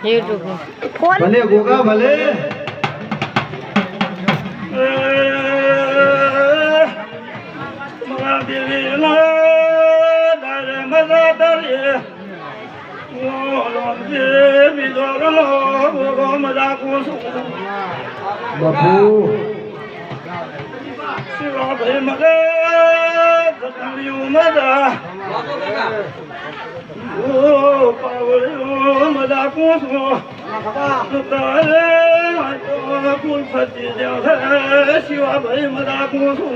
YouTube ભલે ગોગા ભલે મારા દેવીના દારે મજા દરિયે ઓલો દેવી દોરલો ગોગો મજા કુસુ બાપુ શિવા ભાઈ મજા ધકલિયું મજા ઓ પાવળિયું મજા કુસુ તારે કુલ ફતી જાય શિવા ભાઈ મજા કુસુ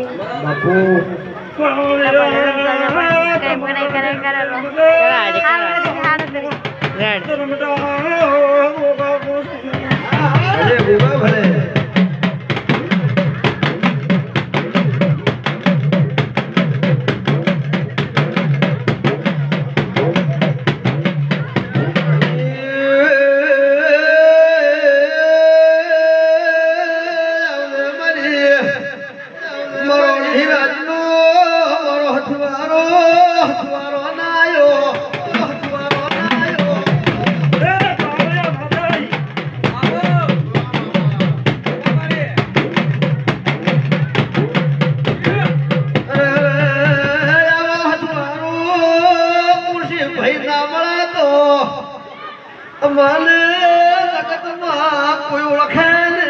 બાપુ ભલે ગોગા ભલે મને જગતમાં કોઈ ઓળખે ને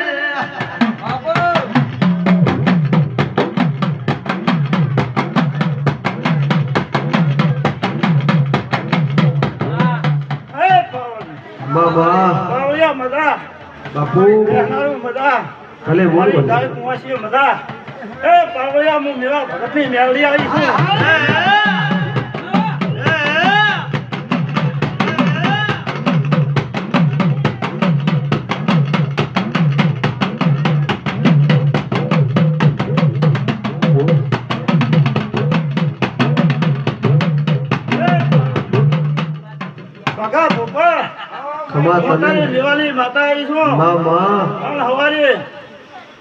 બાબા મજા બાપુ મજા ભલે બોલ ભલે મજા એ પાવળિયા હું મેવા ભગતની મેળવી આવી છું દેવાની માતા આવી છું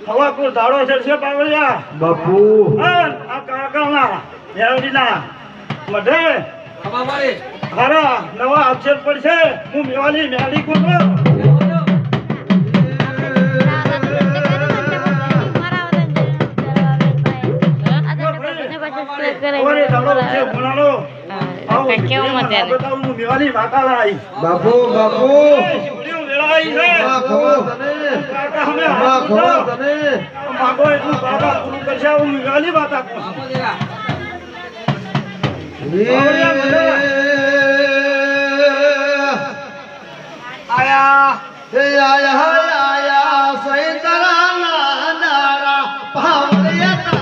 હવા કોઈ દાડો ચડશે પાવળિયા બાપુ આ કાકાના મેળવીના મઢે હારા નવા અક્ષર પડશે હું મેવાની મેળી કું બાપુ બાપુ આયા સૈતરા નારા ભાવરિયા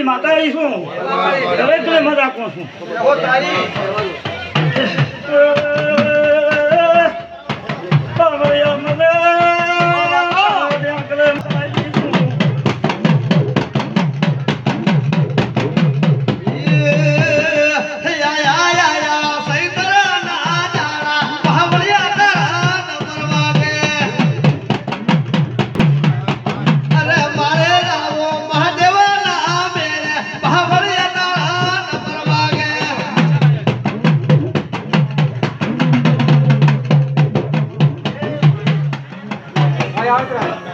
માતા આવી છું મજા આપું છું